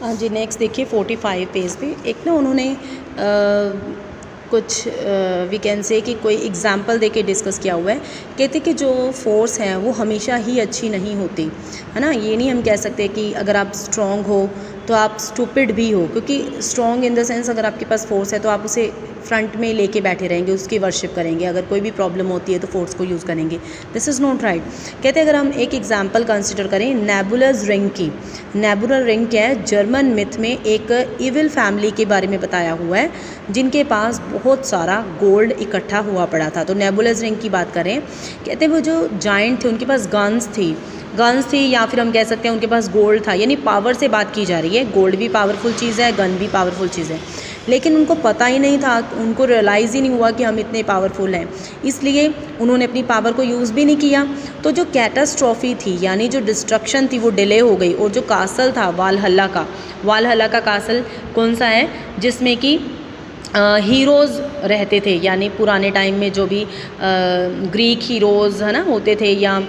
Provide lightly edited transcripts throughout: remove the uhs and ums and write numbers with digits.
हाँ जी, नेक्स्ट देखिए 45 पेज पे एक ना उन्होंने कुछ वी कैन से कि कोई एग्जाम्पल देके डिस्कस किया हुआ है। कहते कि जो फोर्स हैं वो हमेशा ही अच्छी नहीं होती, है ना। ये नहीं हम कह सकते कि अगर आप स्ट्रॉन्ग हो तो आप स्टूपिड भी हो, क्योंकि स्ट्रॉन्ग इन द सेंस अगर आपके पास फोर्स है तो आप उसे फ्रंट में लेके बैठे रहेंगे, उसकी वर्शिप करेंगे। अगर कोई भी प्रॉब्लम होती है तो फोर्स को यूज़ करेंगे। This is not right. कहते हैं अगर हम एक एग्जाम्पल कंसिडर करें नेबुलस रिंग की। नेबुलर रिंग क्या है, जर्मन मिथ में एक इविल फैमिली के बारे में बताया हुआ है जिनके पास बहुत सारा गोल्ड इकट्ठा हुआ पड़ा था। तो नेबुलस रिंग की बात करें, कहते हैं वो जो जाइंट थे उनके पास गन्स थी या फिर हम कह सकते हैं उनके पास गोल्ड था। यानी पावर से बात की जा रही है। गोल्ड भी पावरफुल चीज़ है, गन भी पावरफुल चीज़ है, लेकिन उनको पता ही नहीं था, उनको रियलाइज़ ही नहीं हुआ कि हम इतने पावरफुल हैं, इसलिए उन्होंने अपनी पावर को यूज़ भी नहीं किया। तो जो कैटास्ट्रॉफी थी यानी जो डिस्ट्रक्शन थी वो डिले हो गई। और जो कासल था वालहल्ला का कासल कौन सा है, जिसमें कि हीरोज़ रहते थे, यानी पुराने टाइम में जो भी ग्रीक हीरोज़ है ना होते थे, या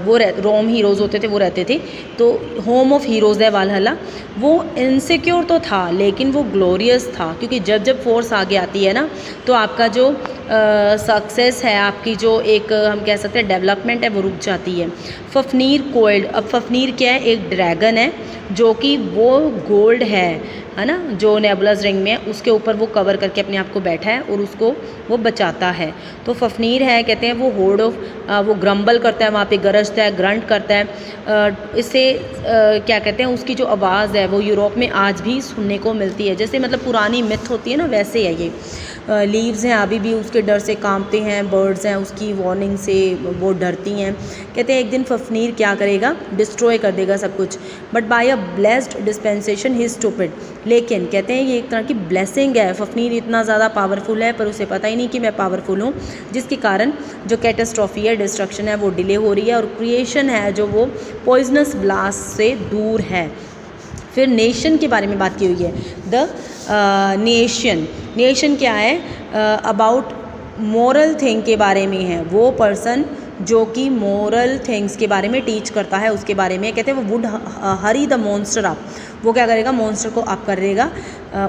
वो रोम हीरोज़ होते थे वो रहते थे। तो होम ऑफ हीरोज़ है वालहल्ला। वो इनसिक्योर तो था लेकिन वो ग्लोरियस था, क्योंकि जब जब फोर्स आगे आती है ना तो आपका जो सक्सेस है, आपकी जो एक हम कह सकते हैं डेवलपमेंट है, वो रुक जाती है। फफनीर कोल्ड, अब फफनीर क्या है, एक ड्रैगन है जो कि वो गोल्ड है ना, जो नेबुलस रिंग में है उसके ऊपर वो कवर करके अपने आप को बैठा है और उसको वो बचाता है। तो फफनीर है, कहते हैं वो होर्ड ऑफ, वो ग्रम्बल करता है, वहाँ पे गरजता है, ग्रंट करता है। इससे क्या कहते हैं, उसकी जो आवाज़ है वो यूरोप में आज भी सुनने को मिलती है। जैसे मतलब पुरानी मिथ होती है ना, वैसे है ये। लीव्स हैं अभी भी उसके डर से कांपते हैं, बर्ड्स हैं उसकी वार्निंग से वो डरती हैं। कहते हैं एक दिन फफनीर क्या करेगा, डिस्ट्रॉय कर देगा सब कुछ, but by a blessed dispensation he stupid. लेकिन कहते हैं ये एक तरह की ब्लेसिंग है, फफनीर इतना ज़्यादा पावरफुल है पर उसे पता ही नहीं कि मैं पावरफुल हूँ, जिसके कारण जो कैटास्ट्रॉफी है, डिस्ट्रक्शन है, वो डिले हो रही है और क्रिएशन है जो वो पॉइजनस ब्लास्ट से दूर है। फिर नेशन के बारे में बात की हुई है। द नेशन क्या है, अबाउट मोरल थिंग के बारे में है। वो पर्सन जो कि मोरल थिंग्स के बारे में टीच करता है उसके बारे में। कहते हैं वो would Hari the monster up, वो क्या करेगा, मॉन्स्टर को अप कर देगा,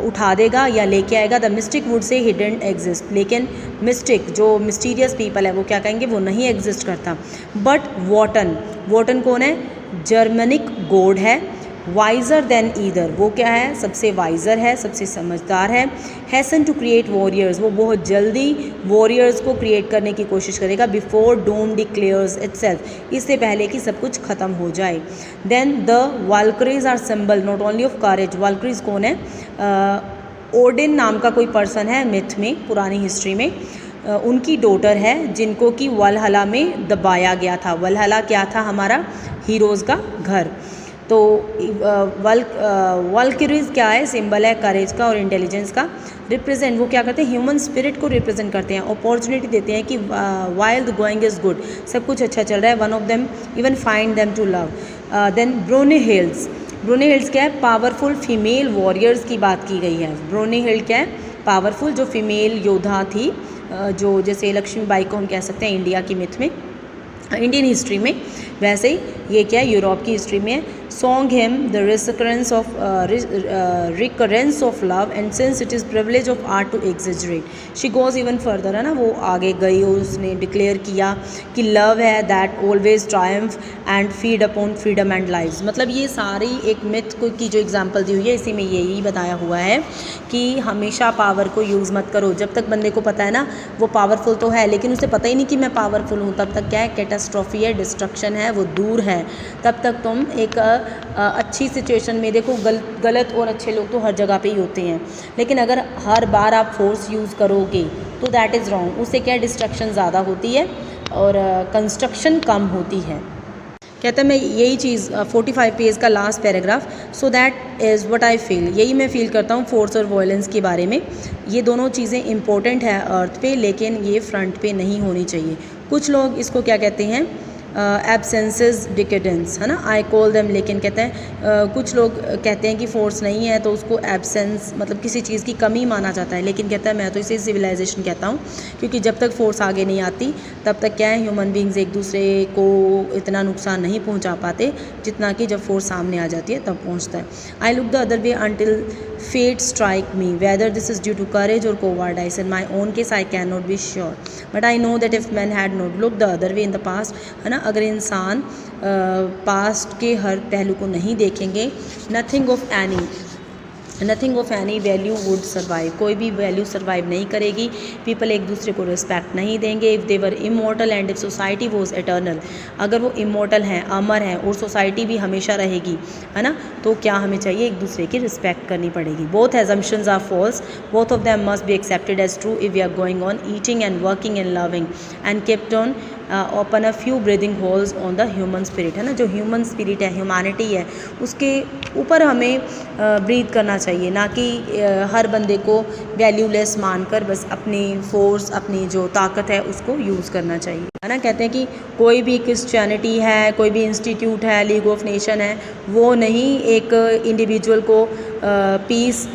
उठा देगा या लेके आएगा। The mystic would say he didn't exist, लेकिन मिस्टिक जो मिस्टीरियस पीपल है वो क्या कहेंगे, वो नहीं एग्जिस्ट करता। बट वॉटन कौन है, जर्मनिक गॉड है। वाइज़र देन ईदर, वो क्या है, सबसे वाइज़र है, सबसे समझदार है। हैसन टू क्रिएट वॉरियर्स, वो बहुत जल्दी वॉरियर्स को क्रिएट करने की कोशिश करेगा। बिफोर डूम डिक्लेयर्स इटसेल्फ, इससे पहले कि सब कुछ ख़त्म हो जाए। Then the Valkyries are symbol not only of courage. Valkyries कौन है, ओडिन नाम का कोई पर्सन है मिथ में, पुरानी हिस्ट्री में। उनकी डॉटर है जिनको कि वलहला में दबाया गया था। वलहला क्या था, हमारा हीरोज़ का घर। तो वाल्किरीज क्या है, सिंबल है करेज का और इंटेलिजेंस का। रिप्रेजेंट, वो क्या करते हैं, ह्यूमन स्पिरिट को रिप्रेजेंट करते हैं। अपॉर्चुनिटी देते हैं कि while the going is good, सब कुछ अच्छा चल रहा है, one of them even find them to love. Then Brunhildes क्या है, पावरफुल फीमेल वॉरियर्स की बात की गई है। ब्रूनेहिल्ड क्या है, पावरफुल जो फीमेल योद्धा थी, जो जैसे लक्ष्मीबाई को हम कह सकते हैं इंडिया की मिथ में, इंडियन हिस्ट्री में, वैसे ही ये क्या है, यूरोप की हिस्ट्री में है। Song him the recurrence of love and since it is privilege of art to exaggerate, she goes even further, है ना। वो आगे गई और उसने डिक्लेयर किया कि लव है that always Triumph and feed upon freedom and lives. मतलब ये सारी एक मिथ की जो एग्जांपल दी हुई है इसी में यही बताया हुआ है कि हमेशा पावर को यूज़ मत करो। जब तक बंदे को पता है ना वो पावरफुल तो है लेकिन उसे पता ही नहीं कि मैं पावरफुल हूँ, तब तक क्या है, कैटास्ट्रॉफी है, डिस्ट्रक्शन है, वो दूर है। तब तक तुम एक अच्छी सिचुएशन में, देखो गलत और अच्छे लोग तो हर जगह पे ही होते हैं, लेकिन अगर हर बार आप फोर्स यूज़ करोगे तो दैट इज़ रॉन्ग। उससे क्या, डिस्ट्रक्शन ज़्यादा होती है और कंस्ट्रक्शन कम होती है। कहता है मैं यही चीज़ 45 पेज का last paragraph, so that is what I feel, यही मैं फील करता हूँ फोर्स और वायलेंस के बारे में। ये दोनों चीज़ें इंपॉर्टेंट है अर्थ पे, लेकिन ये फ्रंट पे नहीं होनी चाहिए। कुछ लोग इसको क्या कहते हैं, एब्सेंसेस डिकेडेंस, है ना, आई कॉल देम, लेकिन कहते हैं कुछ लोग कहते हैं कि फोर्स नहीं है तो उसको एब्सेंस मतलब किसी चीज़ की कमी माना जाता है, लेकिन कहता है मैं तो इसे सिविलाइजेशन कहता हूँ, क्योंकि जब तक फोर्स आगे नहीं आती तब तक क्या है, ह्यूमन बींग्स एक दूसरे को इतना नुकसान नहीं पहुँचा पाते जितना कि जब फोर्स सामने आ जाती है तब पहुँचता है। I look the other way until fate strike me whether this is due to courage और cowardice, in my own case I can not be sure but I know that if man had not look the other way in the past, है ना, अगर इंसान past के हर पहलू को नहीं देखेंगे, nothing of any value would survive, कोई भी वैल्यू सर्वाइव नहीं करेगी, पीपल एक दूसरे को रिस्पेक्ट नहीं देंगे, if they were immortal and if society was eternal, अगर वो इमोर्टल हैं, अमर हैं और सोसाइटी भी हमेशा रहेगी, है ना, तो क्या हमें चाहिए, एक दूसरे की रिस्पेक्ट करनी पड़ेगी। Both assumptions are false, both of them must be accepted as true if we are going on eating and working and loving and kept on open a few breathing holes on the human spirit, है ना, जो human spirit है, humanity है, उसके ऊपर हमें breathe करना चाहिए, ना कि हर बंदे को वैल्यूलेस मानकर बस अपनी फोर्स, अपनी जो ताकत है उसको यूज़ करना चाहिए, है ना। कहते हैं कि कोई भी क्रिश्चियनिटी है, कोई भी इंस्टीट्यूट है, लीग ऑफ नेशन है, वो नहीं एक इंडिविजुअल को पीस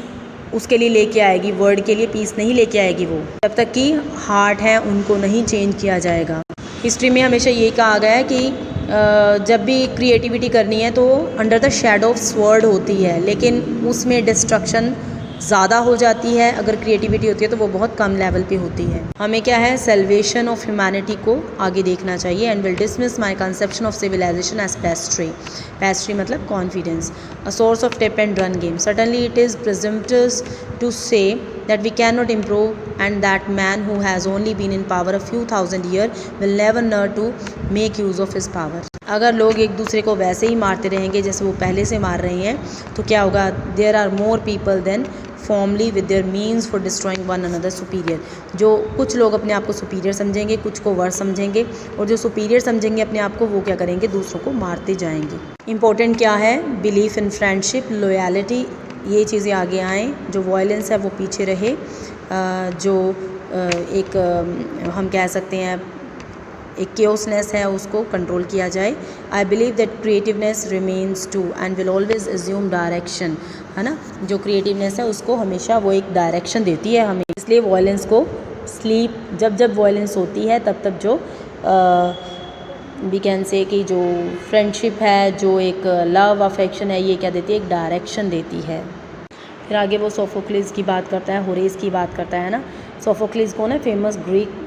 उसके लिए लेके आएगी, वर्ल्ड के लिए पीस नहीं लेके आएगी वो, जब तक कि हार्ट है उनको नहीं चेंज किया जाएगा। हिस्ट्री में हमेशा ये कहा गया है कि जब भी क्रिएटिविटी करनी है तो under the shadow of sword होती है, लेकिन उसमें डिस्ट्रक्शन ज़्यादा हो जाती है, अगर क्रिएटिविटी होती है तो वो बहुत कम लेवल पे होती है। हमें क्या है, सेल्वेशन ऑफ ह्यूमैनिटी को आगे देखना चाहिए and will dismiss my conception of civilization as pastry मतलब confidence, a source of tip and run game, certainly it is presumptives to say that we cannot improve and that man who has only been in power a few thousand years will never learn to make use of his power। अगर लोग एक दूसरे को वैसे ही मारते रहेंगे जैसे वो पहले से मार रहे हैं तो क्या होगा, there are more people than formally with their means for destroying one another superior, जो कुछ लोग अपने आप को सुपीरियर समझेंगे, कुछ को वर्स समझेंगे, और जो सुपीरियर समझेंगे अपने आप को वो क्या करेंगे, दूसरों को मारते जाएंगे। इंपॉर्टेंट क्या है, बिलीफ इन फ्रेंडशिप, लॉयल्टी, ये चीज़ें आगे आएँ, जो वायलेंस है वो पीछे रहे, जो एक हम कह सकते हैं एक केओसनेस है उसको कंट्रोल किया जाए। I believe that creativeness remains to end will always assume direction, है ना, जो क्रिएटिवनेस है उसको हमेशा वो एक डायरेक्शन देती है हमें, इसलिए वायलेंस को स्लीप, जब वायलेंस होती है तब जो वी कैन से कि जो फ्रेंडशिप है, जो एक लव अफेक्शन है, ये क्या देती है, एक डायरेक्शन देती है। फिर आगे वो सोफोक्लिस की बात करता है, होरेस की बात करता है ना। सोफोक्लिस कौन है, फेमस ग्रीक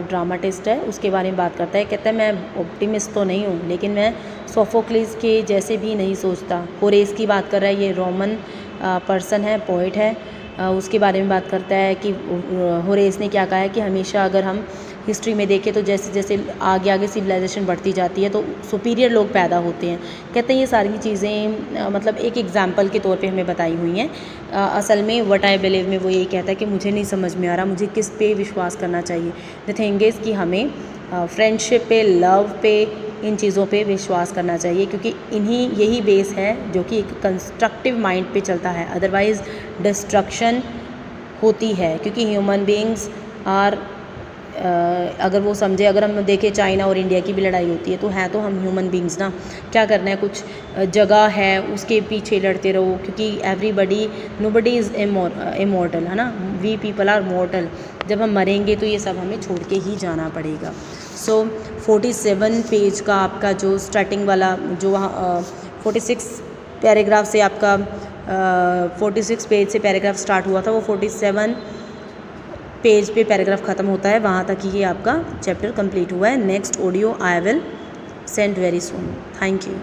ड्रामाटिस्ट है, उसके बारे में बात करता है। कहता है मैं ऑप्टिमिस्ट तो नहीं हूँ लेकिन मैं सोफोक्लिस के जैसे भी नहीं सोचता। होरेस की बात कर रहा है, ये रोमन पर्सन है, पोइट है, उसके बारे में बात करता है कि होरेस ने क्या कहा है कि हमेशा अगर हम हिस्ट्री में देखें तो जैसे जैसे आगे सिविलाइजेशन बढ़ती जाती है तो सुपीरियर लोग पैदा होते हैं। कहते हैं ये सारी चीज़ें मतलब एक एग्जांपल के तौर पे हमें बताई हुई हैं। असल में व्हाट आई बिलीव में वो ये कहता है कि मुझे नहीं समझ में आ रहा मुझे किस पे विश्वास करना चाहिए। द थिंग इज़ कि हमें फ्रेंडशिप पे, लव पे, इन चीज़ों पे विश्वास करना चाहिए क्योंकि यही बेस है जो कि एक कंस्ट्रक्टिव माइंड पे चलता है। अदरवाइज़ डिस्ट्रक्शन होती है क्योंकि ह्यूमन बींग्स आर अगर वो समझे, अगर हम देखें चाइना और इंडिया की भी लड़ाई होती है तो हम ह्यूमन बींग्स ना, क्या करना है, कुछ जगह है उसके पीछे लड़ते रहो क्योंकि एवरीबडी नोबडी इज़ इमॉर्टल, है ना, वी पीपल आर मॉर्टल। जब हम मरेंगे तो ये सब हमें छोड़ के ही जाना पड़ेगा। सो 47 पेज का आपका जो स्टार्टिंग वाला जो 46 पैराग्राफ से आपका 46 पेज से पैराग्राफ स्टार्ट हुआ था वो 47 पेज पे पैराग्राफ ख़त्म होता है, वहाँ तक ही ये आपका चैप्टर कंप्लीट हुआ है। Next audio I will send very soon. Thank you.